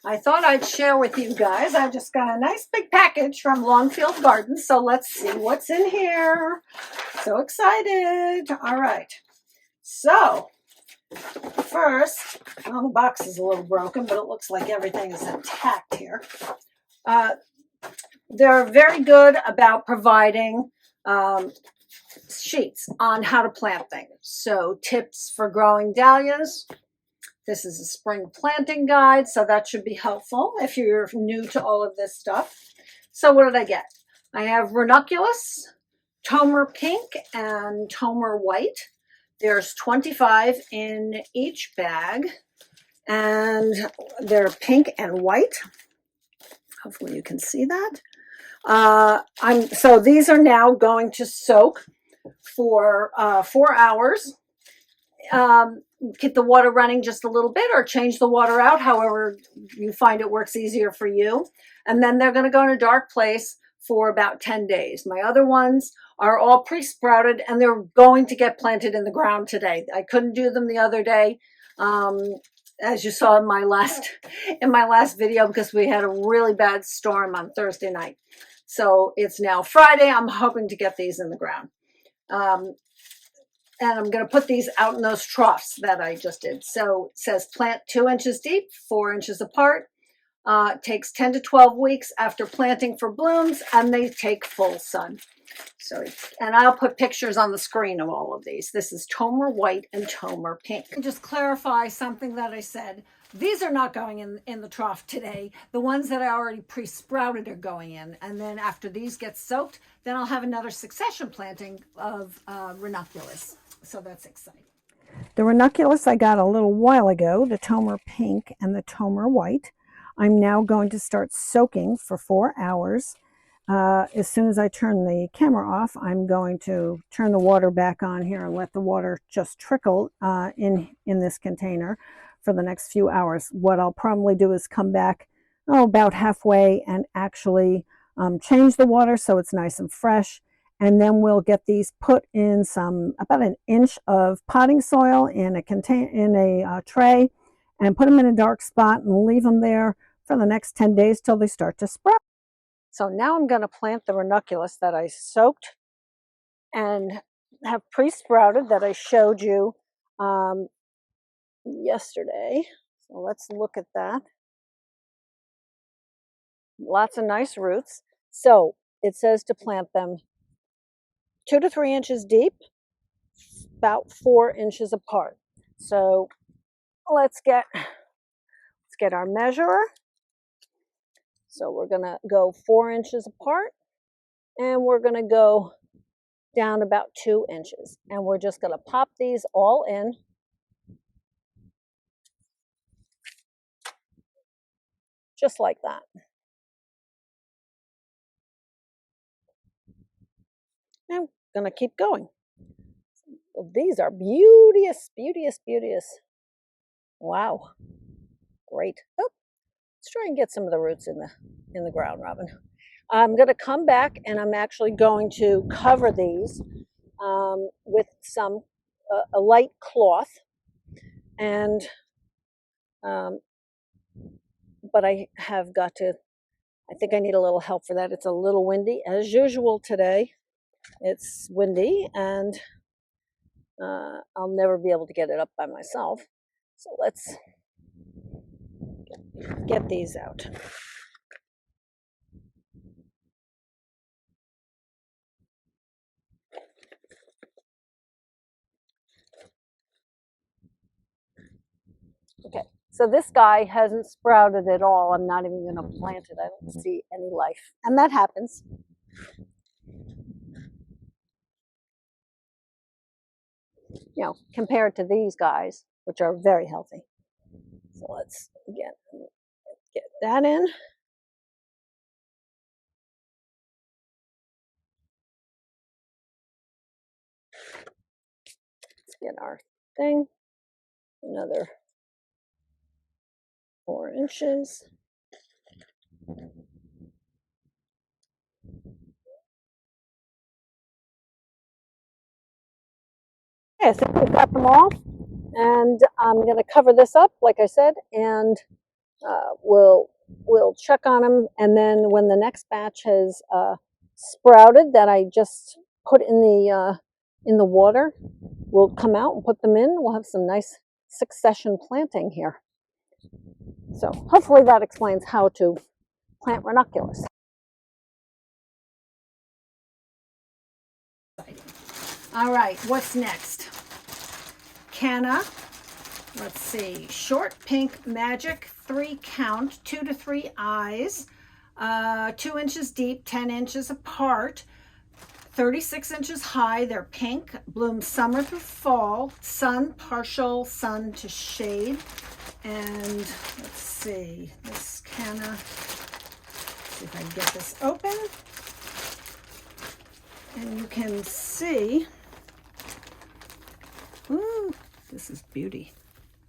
I thought I'd share with you guys. I just got a nice big package from Longfield Gardens, so let's see what's in here. So excited. All right. So first, well, the box is a little broken, but it looks like everything is intact here. They're very good about providing sheets on how to plant things. So tips for growing dahlias. This is a spring planting guide, so that should be helpful if you're new to all of this stuff. So what did I get? I have ranunculus, tomer pink, and tomer white. There's 25 in each bag, and they're pink and white. Hopefully you can see that. So these are now going to soak for 4 hours. Keep the water running just a little bit or change the water out, however you find it works easier for you. And then they're going to go in a dark place for about 10 days. My other ones are all pre-sprouted and they're going to get planted in the ground today. I couldn't do them the other day, as you saw in my last video, because we had a really bad storm on Thursday night. So it's now Friday. I'm hoping to get these in the ground. And I'm going to put these out in those troughs that I just did. So it says plant 2 inches deep, 4 inches apart. It takes 10 to 12 weeks after planting for blooms, and they take full sun. So, and I'll put pictures on the screen of all of these. This is tomer white and tomer pink. And just clarify something that I said. These are not going in the trough today. The ones that I already pre-sprouted are going in. And then after these get soaked, then I'll have another succession planting of ranunculus. So that's exciting. The ranunculus I got a little while ago, the tomer pink and the tomer white. I'm now going to start soaking for 4 hours. As soon as I turn the camera off, I'm going to turn the water back on here and let the water just trickle in this container for the next few hours. What I'll probably do is come back about halfway and actually change the water so it's nice and fresh. And then we'll get these put in about an inch of potting soil in a tray, and put them in a dark spot and leave them there for the next 10 days till they start to sprout. So now I'm going to plant the ranunculus that I soaked and have pre-sprouted that I showed you yesterday. So let's look at that. Lots of nice roots. So it says to plant them 2 to 3 inches deep, about 4 inches apart. So let's get our measurer. So we're going to go 4 inches apart, and we're going to go down about 2 inches. And we're just going to pop these all in. Just like that. And I'm going to keep going. These are beauteous, beauteous, beauteous. Wow. Great. Oh, let's try and get some of the roots in the ground, Robin. I'm going to come back and I'm actually going to cover these with a light cloth. And but I think I need a little help for that. It's a little windy as usual today. It's windy, and I'll never be able to get it up by myself. So let's get these out. Okay, so this guy hasn't sprouted at all. I'm not even going to plant it. I don't see any life, and that happens. You know, compared to these guys, which are very healthy. So let's get that in. Let's get our thing. Another 4 inches. Okay, so we've got them all, and I'm going to cover this up, like I said, and we'll check on them, and then when the next batch has sprouted that I just put in the water, we'll come out and put them in. We'll have some nice succession planting here. So hopefully that explains how to plant ranunculus. All right, what's next? Canna. Let's see. Short pink magic, 3 count, 2 to 3 eyes, 2 inches deep, 10 inches apart, 36 inches high. They're pink, bloom summer through fall, sun, partial sun to shade. And let's see, this canna, see if I can get this open. And you can see, ooh, this is beauty.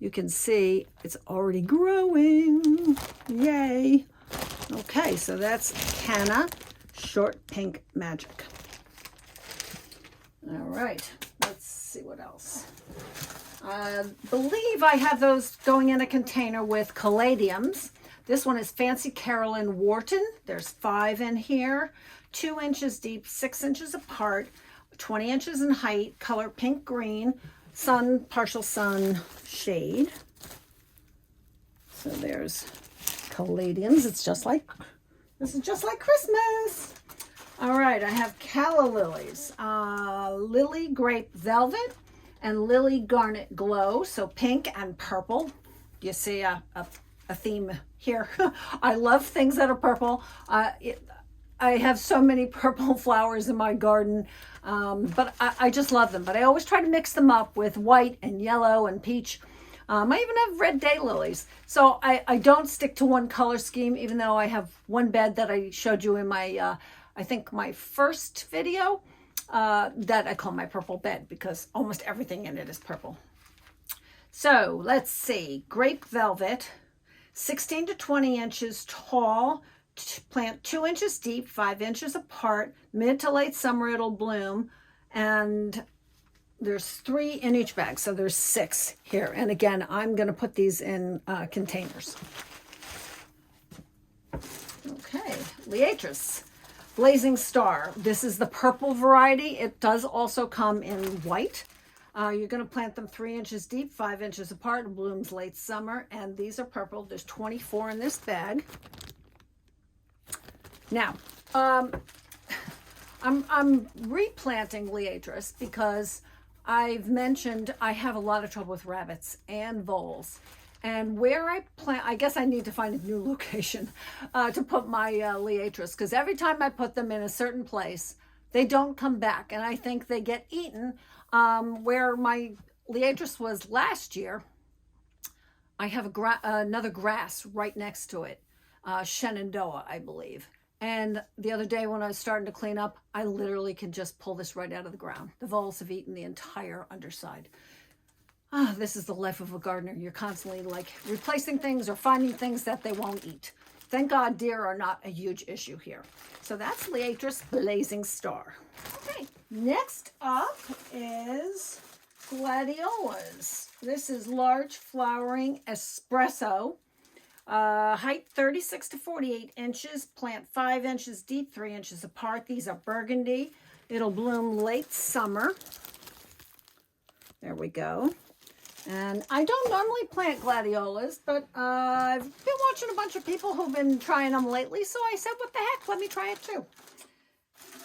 You can see it's already growing. Yay. Okay, so that's canna, short pink magic. All right, let's see what else. I believe I have those going in a container with caladiums. This one is Fancy Carolyn Wharton. There's 5 in here, 2 inches deep, 6 inches apart, 20 inches in height, color pink green, sun, partial sun, shade. So there's caladiums. It's just like, this is just like Christmas. All right, I have calla lilies, lily grape velvet and lily garnet glow. So pink and purple. You see a theme here. I love things that are purple. I have so many purple flowers in my garden, but I just love them. But I always try to mix them up with white and yellow and peach. I even have red daylilies. So I don't stick to one color scheme, even though I have one bed that I showed you in my, I think my first video, that I call my purple bed because almost everything in it is purple. So let's see, grape velvet, 16 to 20 inches tall, plant 2 inches deep, 5 inches apart, mid to late summer it'll bloom, and there's 3 in each bag, so there's 6 here. And again, I'm going to put these in containers. Okay, Liatris, Blazing Star. This is the purple variety. It does also come in white. You're going to plant them 3 inches deep, 5 inches apart, and blooms late summer. And these are purple. There's 24 in this bag. Now, I'm replanting Liatris because I've mentioned I have a lot of trouble with rabbits and voles. And where I plant, I guess I need to find a new location to put my Liatris, because every time I put them in a certain place, they don't come back. And I think they get eaten. Where my Liatris was last year, I have another grass right next to it, Shenandoah, I believe. And the other day when I was starting to clean up, I literally can just pull this right out of the ground. The voles have eaten the entire underside. This is the life of a gardener. You're constantly like replacing things or finding things that they won't eat. Thank God deer are not a huge issue here. So that's Liatris Blazing Star. Okay, next up is gladiolas. This is large flowering espresso. Height 36 to 48 inches, plant 5 inches deep, 3 inches apart. These are burgundy. It'll bloom late summer. There we go. And I don't normally plant gladiolas, but I've been watching a bunch of people who've been trying them lately, so I said, what the heck, let me try it too.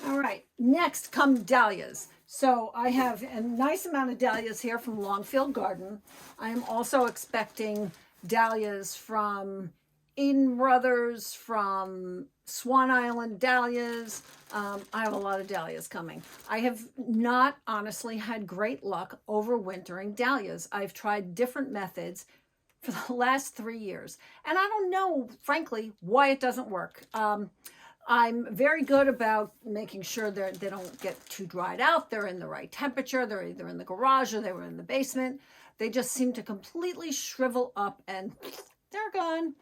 All right, next come dahlias. So I have a nice amount of dahlias here from Longfield Garden. I am also expecting dahlias from Eden Brothers, from Swan Island Dahlias. I have a lot of dahlias coming. I have not honestly had great luck overwintering dahlias. I've tried different methods for the last 3 years, and I don't know, frankly, why it doesn't work. I'm very good about making sure they don't get too dried out. They're in the right temperature. They're either in the garage or they were in the basement. They just seem to completely shrivel up and they're gone.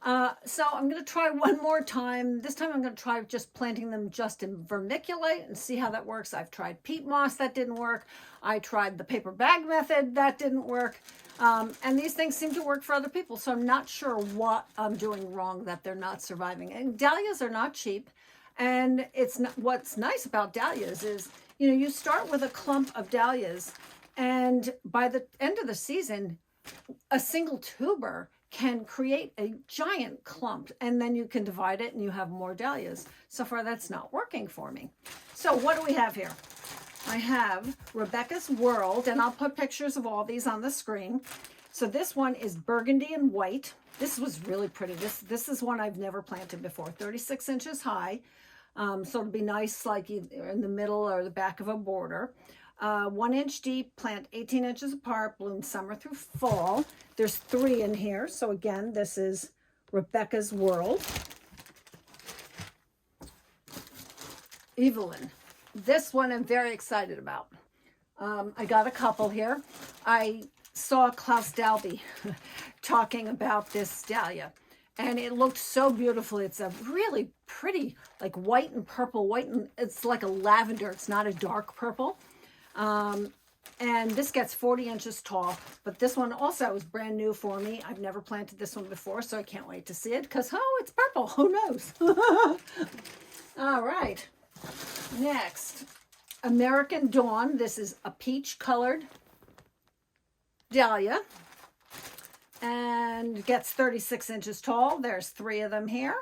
So I'm going to try one more time. This time I'm going to try just planting them just in vermiculite and see how that works. I've tried peat moss, that didn't work. I tried the paper bag method, that didn't work. And these things seem to work for other people, so I'm not sure what I'm doing wrong that they're not surviving. And dahlias are not cheap. And it's not, what's nice about dahlias is, you know, you start with a clump of dahlias, and by the end of the season, a single tuber can create a giant clump, and then you can divide it and you have more dahlias. So far that's not working for me. So what do we have here? I have Rebecca's World, and I'll put pictures of all these on the screen. So this one is burgundy and white. This was really pretty. This is one I've never planted before, 36 inches high. So it'll be nice like either in the middle or the back of a border. 1 inch deep, plant 18 inches apart, bloom summer through fall. There's 3 in here. So again, this is Rebecca's World. Evelyn. This one I'm very excited about. I got a couple here. I saw Klaus Dalby talking about this dahlia, and it looked so beautiful. It's a really pretty, like white and purple, it's like a lavender. It's not a dark purple. And this gets 40 inches tall, but this one also is brand new for me. I've never planted this one before, so I can't wait to see it because, oh, it's purple. Who knows? All right. Next, American Dawn. This is a peach colored dahlia and gets 36 inches tall. There's 3 of them here.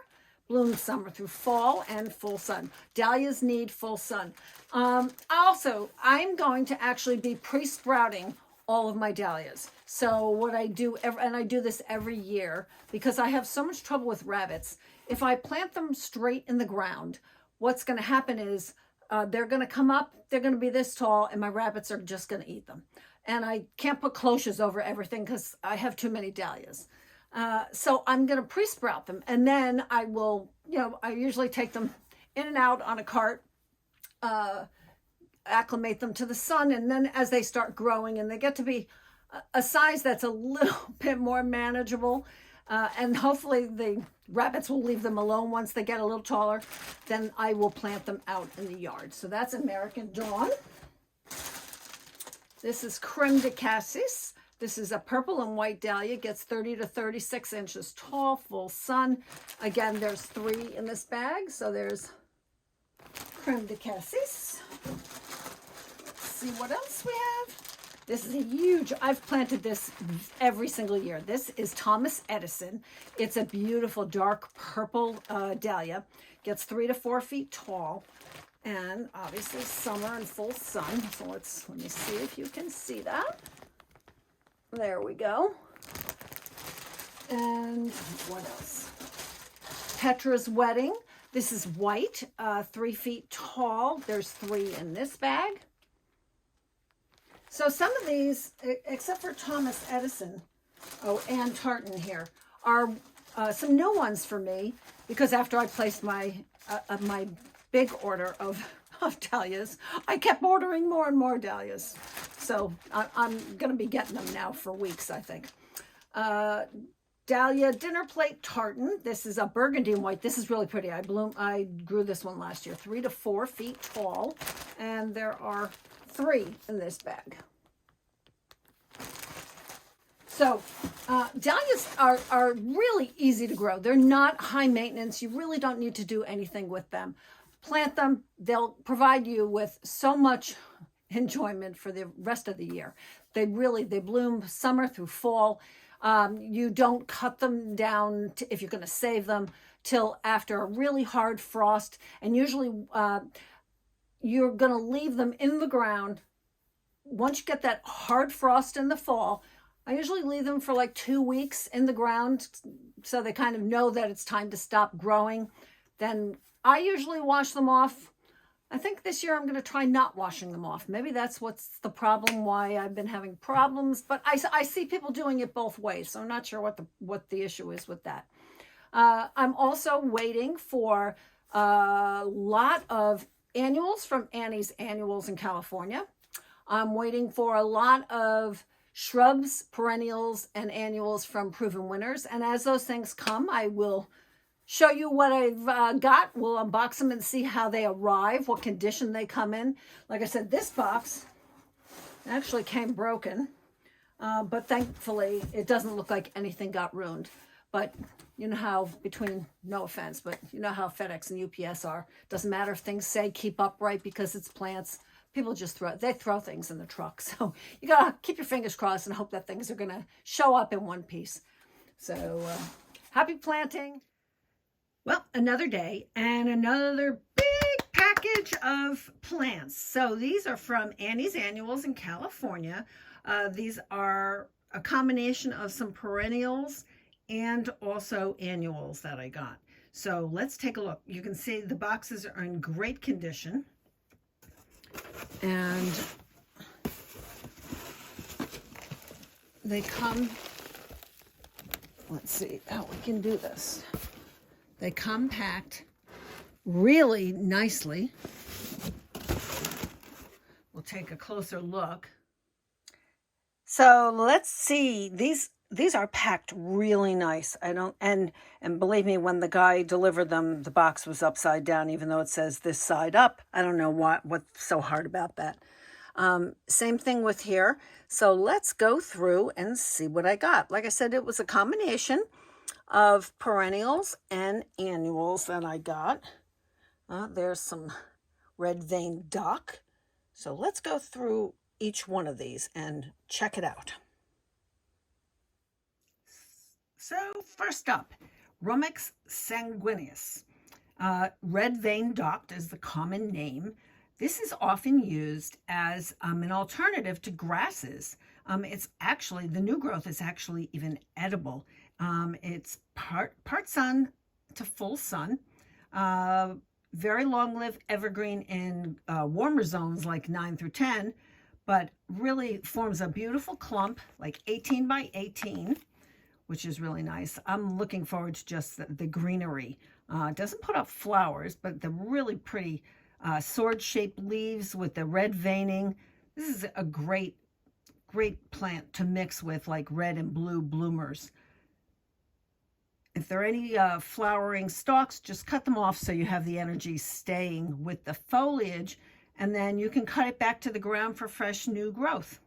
Blooms summer through fall and full sun. Dahlias need full sun. Also, I'm going to actually be pre-sprouting all of my dahlias. So what I do, and I do this every year because I have so much trouble with rabbits. If I plant them straight in the ground, what's going to happen is they're going to come up, they're going to be this tall, and my rabbits are just going to eat them. And I can't put cloches over everything because I have too many dahlias. So I'm going to pre-sprout them, and then I will, you know, I usually take them in and out on a cart, acclimate them to the sun, and then as they start growing and they get to be a size that's a little bit more manageable, and hopefully the rabbits will leave them alone once they get a little taller, then I will plant them out in the yard. So that's American Dawn. This is Creme de Cassis. This is a purple and white dahlia, gets 30 to 36 inches tall, full sun. Again, there's 3 in this bag, so there's Creme de Cassis. Let's see what else we have. This is a huge, I've planted this every single year. This is Thomas Edison. It's a beautiful dark purple dahlia, gets 3 to 4 feet tall. And obviously summer and full sun. So let me see if you can see that. There we go. And what else? Petra's Wedding. This is white, 3 feet tall. There's 3 in this bag. So some of these, except for Thomas Edison, oh, and Tartan here, are some new ones for me because after I placed my my big order of dahlias, I kept ordering more and more dahlias. So I'm going to be getting them now for weeks, I think. Dahlia Dinner Plate Tartan. This is a burgundy and white. This is really pretty. I grew this one last year, 3 to 4 feet tall. And there are 3 in this bag. So dahlias are really easy to grow. They're not high maintenance. You really don't need to do anything with them. Plant them. They'll provide you with so much enjoyment for the rest of the year. They bloom summer through fall. You don't cut them down if you're going to save them till after a really hard frost. And usually you're going to leave them in the ground. Once you get that hard frost in the fall, I usually leave them for like 2 weeks in the ground so they kind of know that it's time to stop growing. Then I usually wash them off. I think this year I'm going to try not washing them off. Maybe that's what's the problem, why I've been having problems. But I see people doing it both ways, so I'm not sure what the issue is with that. I'm also waiting for a lot of annuals from Annie's Annuals in California. I'm waiting for a lot of shrubs, perennials, and annuals from proven winners. And as those things come, I will show you what I've got. We'll unbox them and see how they arrive, what condition they come in. Like I said, this box actually came broken, but thankfully it doesn't look like anything got ruined. But you know how, no offense, but you know how FedEx and UPS are. Doesn't matter if things say keep upright because it's plants. People just throw things in the truck. So you gotta keep your fingers crossed and hope that things are gonna show up in one piece. So happy planting. Well, another day and another big package of plants. So these are from Annie's Annuals in California. These are a combination of some perennials and also annuals that I got. So let's take a look. You can see the boxes are in great condition. And they come, let's see how we can do this. They come packed really nicely. We'll take a closer look. So let's see, these are packed really nice. And believe me, when the guy delivered them, the box was upside down, even though it says this side up. I don't know what's so hard about that. Same thing with here. So let's go through and see what I got. Like I said, it was a combination of perennials and annuals that I got. There's some red veined dock. So let's go through each one of these and check it out. So first up, Rumex sanguineus. Red vein docked is the common name. This is often used as an alternative to grasses. It's actually, the new growth is actually even edible. It's part sun to full sun. Very long-lived evergreen in warmer zones like 9 through 10, but really forms a beautiful clump, like 18 by 18, which is really nice. I'm looking forward to just the greenery. It doesn't put up flowers, but the really pretty sword-shaped leaves with the red veining. This is a great plant to mix with like red and blue bloomers. If there are any flowering stalks, just cut them off so you have the energy staying with the foliage, and then you can cut it back to the ground for fresh new growth.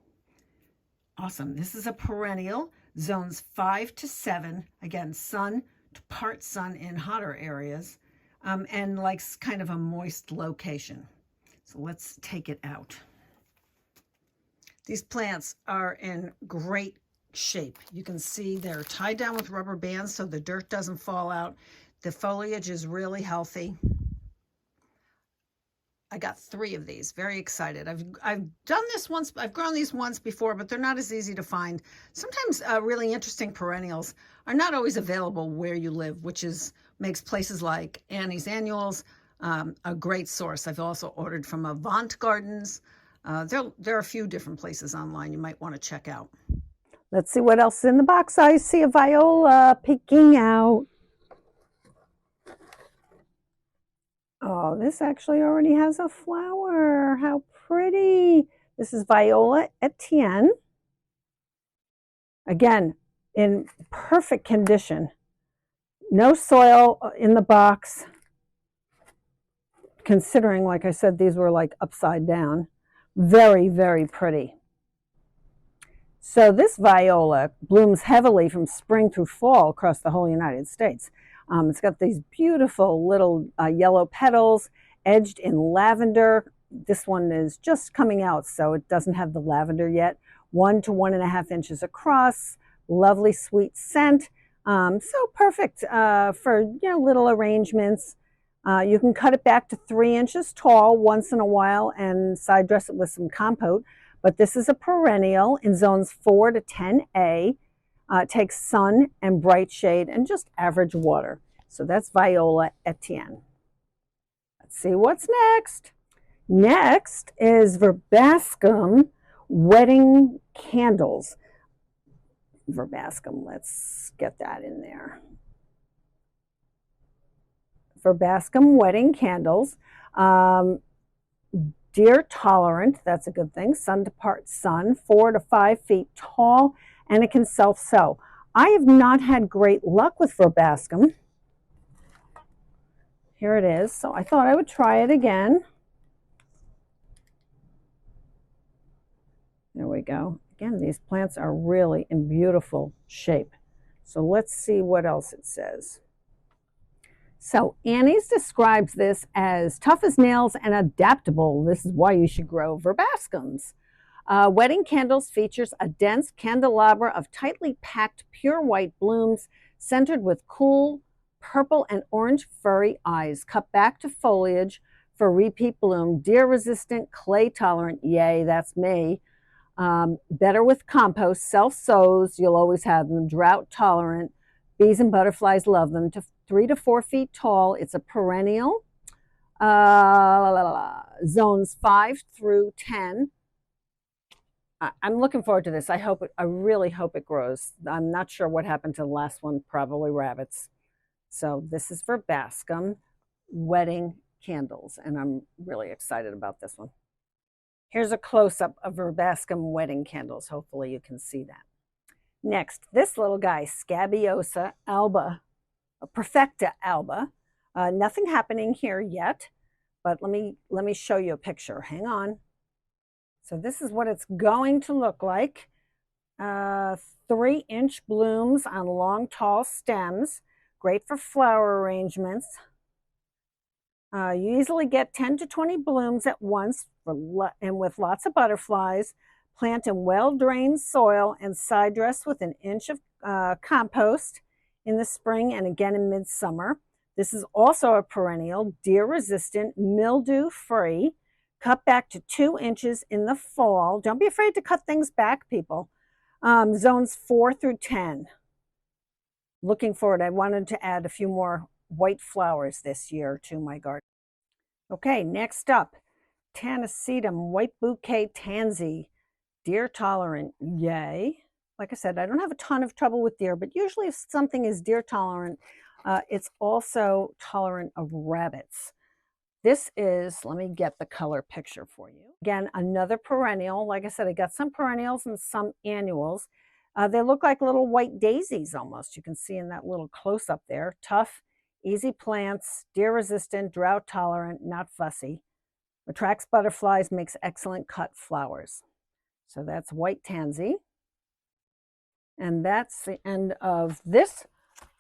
Awesome. This is a perennial, zones 5 to 7. Again, sun to part sun in hotter areas, and likes kind of a moist location. So let's take it out. These plants are in great shape. You can see they're tied down with rubber bands so the dirt doesn't fall out. The foliage is really healthy. I got 3 of these. Very excited. I've done this once. I've grown these once before, but they're not as easy to find. Sometimes really interesting perennials are not always available where you live, which makes places like Annie's Annuals a great source. I've also ordered from Avant Gardens. There are a few different places online you might want to check out. Let's see what else is in the box. I see a viola peeking out. Oh, this actually already has a flower. How pretty. This is Viola Etienne. Again, in perfect condition. No soil in the box. Considering, like I said, these were like upside down. Very, very pretty. So this viola blooms heavily from spring through fall across the whole United States. It's got these beautiful little yellow petals edged in lavender. This one is just coming out, so it doesn't have the lavender yet. 1 to 1.5 inches across, lovely sweet scent. So perfect for little arrangements. You can cut it back to 3 inches tall once in a while and side dress it with some compote. But this is a perennial in zones 4 to 10A. It takes sun and bright shade and just average water. So that's Viola Etienne. Let's see what's next. Next is Verbascum wedding candles. Verbascum, let's get that in there. Verbascum wedding candles. deer tolerant, that's a good thing, sun to part sun, 4 to 5 feet tall, and it can self-sow. I have not had great luck with Verbascum. Here it is, so I thought I would try it again. There we go. Again, these plants are really in beautiful shape. So let's see what else it says. So Annie's describes this as tough as nails and adaptable. This is why you should grow Verbascums. Wedding Candles features a dense candelabra of tightly packed pure white blooms centered with cool purple and orange furry eyes, cut back to foliage for repeat bloom, deer resistant, clay tolerant, yay, that's me. Better with compost, self-sows, you'll always have them, drought tolerant, bees and butterflies love them, to 3 to 4 feet tall. It's a perennial, zones 5 through 10. I'm looking forward to this. I really hope it grows. I'm not sure what happened to the last one, probably rabbits. So this is Verbascum Wedding Candles, and I'm really excited about this one. Here's a close-up of Verbascum Wedding Candles. Hopefully you can see that. Next, this little guy, Scabiosa alba, Perfecta alba. Nothing happening here yet, but let me show you a picture. Hang on. So this is what it's going to look like. 3-inch blooms on long, tall stems. Great for flower arrangements. You easily get 10 to 20 blooms at once and with lots of butterflies. Plant in well-drained soil and side dress with an inch of compost in the spring and again in midsummer. This is also a perennial, deer-resistant, mildew-free. Cut back to 2 inches in the fall. Don't be afraid to cut things back, people. Zones 4 through 10. Looking forward. I wanted to add a few more white flowers this year to my garden. Okay, next up, Tanacetum White Bouquet Tansy. Deer tolerant, yay. Like I said, I don't have a ton of trouble with deer, but usually if something is deer tolerant, it's also tolerant of rabbits. This is, let me get the color picture for you. Again, another perennial. Like I said, I got some perennials and some annuals. They look like little white daisies almost. You can see in that little close-up there. Tough, easy plants, deer resistant, drought tolerant, not fussy. Attracts butterflies, makes excellent cut flowers. So that's white tansy. And that's the end of this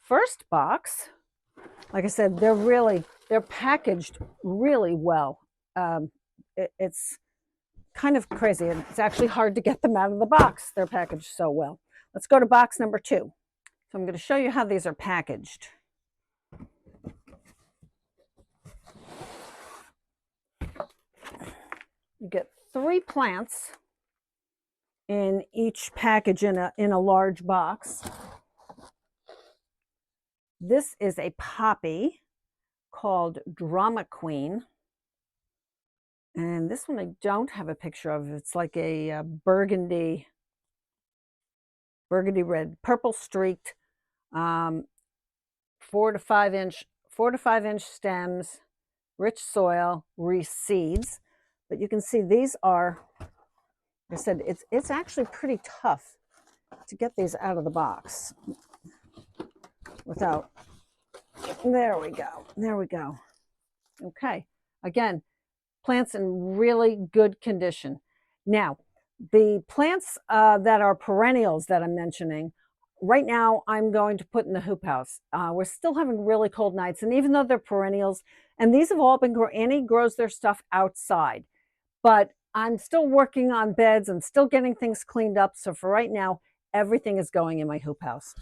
first box. Like I said, they're packaged really well. It's kind of crazy. It's actually hard to get them out of the box. They're packaged so well. Let's go to box number 2. So I'm going to show you how these are packaged. You get 3 plants in each package in a large box. This is a poppy called Drama Queen. And this one I don't have a picture of. It's like a burgundy red, purple streaked, 4 to 5 inch stems, rich soil, reseeds. But you can see these are, like I said, it's actually pretty tough to get these out of the box without, there we go. Okay, again, plants in really good condition. Now, the plants that are perennials that I'm mentioning, right now I'm going to put in the hoop house. We're still having really cold nights, and even though they're perennials, and these have all been, Annie grows their stuff outside, but I'm still working on beds and still getting things cleaned up. So for right now, everything is going in my hoop house.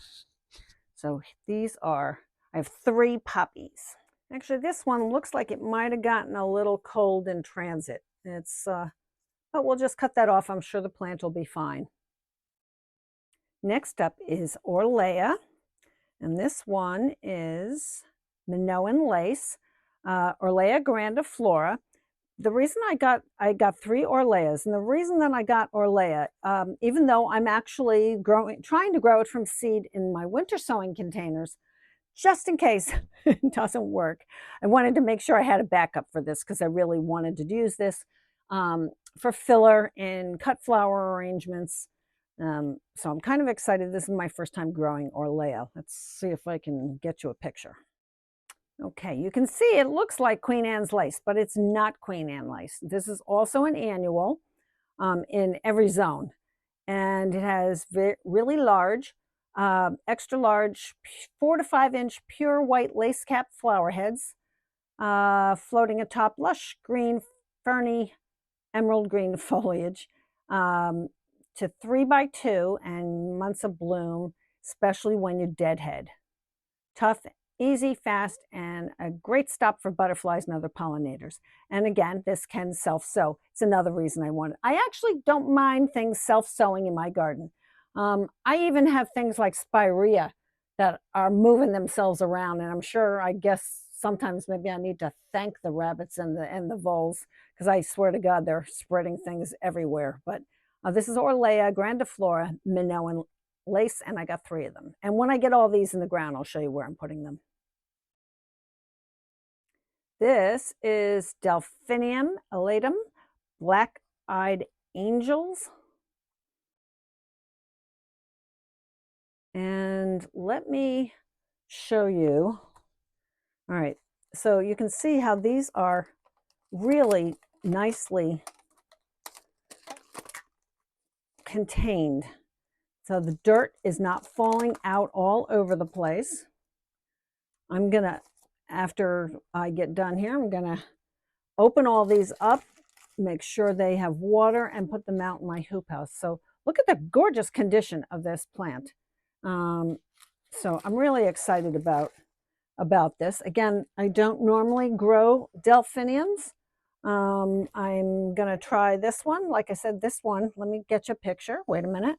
So these are, I have 3 poppies. Actually, this one looks like it might have gotten a little cold in transit. It's, but we'll just cut that off. I'm sure the plant will be fine. Next up is Orlaia, and this one is Minoan lace, Orlaia grandiflora. The reason I got 3 Orlaias, and the reason that I got Orlaia, even though I'm actually trying to grow it from seed in my winter sowing containers, just in case it doesn't work. I wanted to make sure I had a backup for this because I really wanted to use this. for filler in cut flower arrangements. So I'm kind of excited. This is my first time growing Orlaia. Let's see if I can get you a picture. Okay, you can see it looks like Queen Anne's lace, but it's not Queen Anne lace. This is also an annual in every zone. And it has really large, extra large, 4 to 5 inch pure white lace cap flower heads, floating atop lush green, ferny, emerald green foliage, to 3x2 and months of bloom, especially when you deadhead. Tough, easy, fast, and a great stop for butterflies and other pollinators. And again, this can self-sow. It's another reason I want it. I actually don't mind things self-sowing in my garden. I even have things like spirea that are moving themselves around, and I'm sure, I guess sometimes maybe I need to thank the rabbits and the voles, because I swear to God they're spreading things everywhere. But this is Orlaia, grandiflora, Minoan lace, and I got 3 of them. And when I get all these in the ground, I'll show you where I'm putting them. This is Delphinium Black-Eyed Angels. And let me show you. All right, so you can see how these are really nicely contained. So the dirt is not falling out all over the place. I'm gonna, after I get done here, I'm gonna open all these up, make sure they have water, and put them out in my hoop house. So look at the gorgeous condition of this plant. So I'm really excited about this. Again, I don't normally grow delphiniums. I'm gonna try this one. Like I said, this one, let me get you a picture. Wait a minute.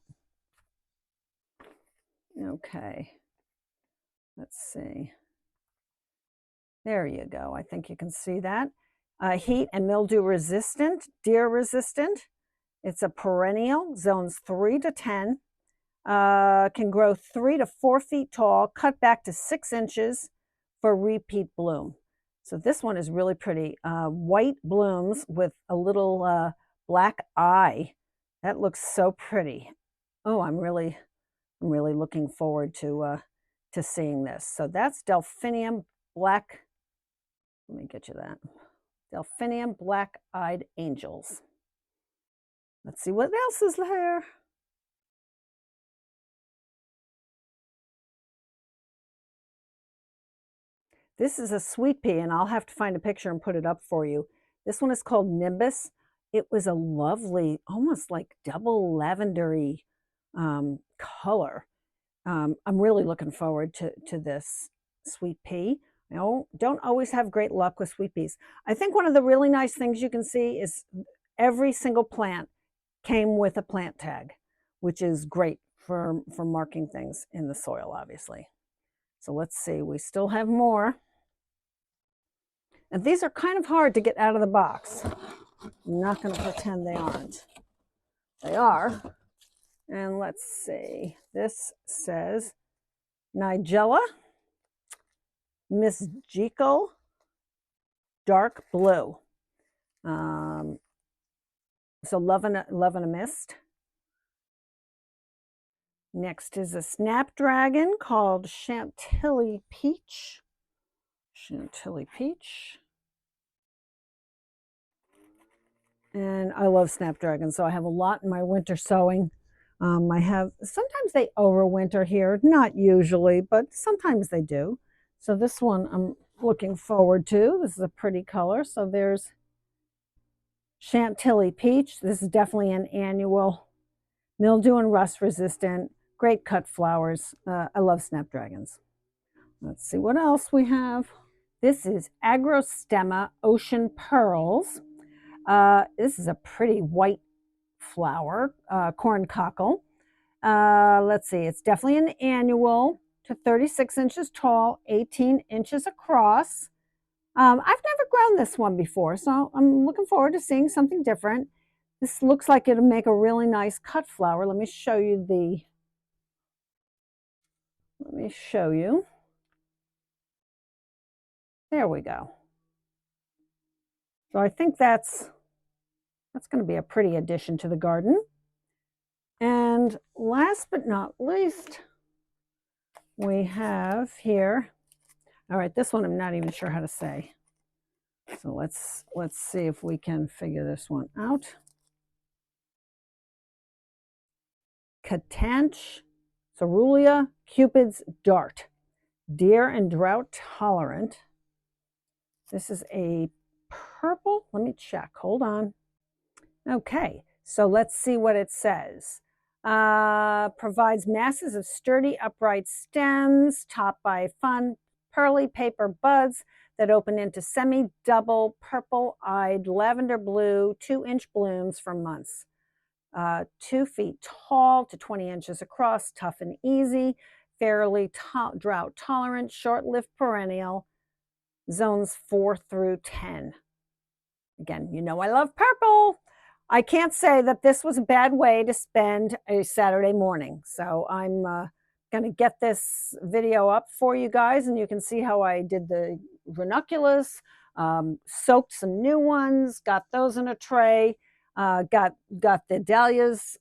Okay, let's see. There you go. I think you can see that. Heat and mildew resistant, deer resistant. It's a perennial, zones 3 to 10. Can grow 3 to 4 feet tall, cut back to 6 inches for repeat bloom. So this one is really pretty. White blooms with a little black eye. That looks so pretty. Oh, I'm really looking forward to seeing this. So that's Delphinium Black. Let me get you that. Delphinium Black-Eyed Angels. Let's see what else is there. This is a sweet pea, and I'll have to find a picture and put it up for you. This one is called Nimbus. It was a lovely, almost like double lavendery color. I'm really looking forward to this sweet pea. I don't always have great luck with sweet peas. I think one of the really nice things you can see is every single plant came with a plant tag, which is great for marking things in the soil, obviously. So let's see, we still have more. And these are kind of hard to get out of the box. I'm not going to pretend they aren't. They are. And let's see, this says Nigella Miss Jekyll Dark Blue. So Love and a Mist. Next is a Snapdragon called Chantilly Peach. Chantilly Peach. And I love Snapdragon, so I have a lot in my winter sowing. I have, sometimes they overwinter here, not usually, but sometimes they do. So this one I'm looking forward to. This is a pretty color. So there's Chantilly Peach. This is definitely an annual. Mildew and rust resistant, great cut flowers. I love Snapdragons. Let's see what else we have. This is Agrostemma Ocean Pearls. This is a pretty white flower, corn cockle. Let's see, it's definitely an annual to 36 inches tall, 18 inches across. I've never grown this one before, so I'm looking forward to seeing something different. This looks like it'll make a really nice cut flower. Let me show you the, There we go. So I think that's That's going to be a pretty addition to the garden. And last but not least, we have here, all right, this one I'm not even sure how to say. So let's see if we can figure this one out. Catanche, Cerulea Cupid's dart, deer and drought tolerant. This is a purple. Let me check. Hold on. Okay, so let's see what it says. Provides masses of sturdy, upright stems topped by fun, pearly paper buds that open into semi-double, purple-eyed, lavender blue, 2-inch blooms for months. 2 feet tall to 20 inches across, tough and easy, fairly drought tolerant, short-lived perennial, zones 4 through 10. Again, you know I love purple. I can't say that this was a bad way to spend a Saturday morning. So I'm going to get this video up for you guys, and you can see how I did the ranunculus, soaked some new ones, got those in a tray, got the dahlias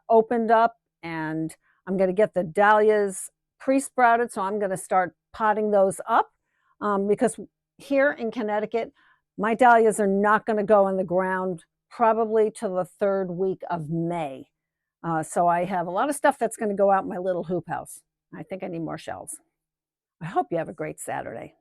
opened up, and I'm going to get the dahlias pre-sprouted. So I'm going to start potting those up because here in Connecticut, my dahlias are not going to go in the ground probably till the 3rd week of May. So I have a lot of stuff that's going to go out in my little hoop house. I think I need more shelves. I hope you have a great Saturday.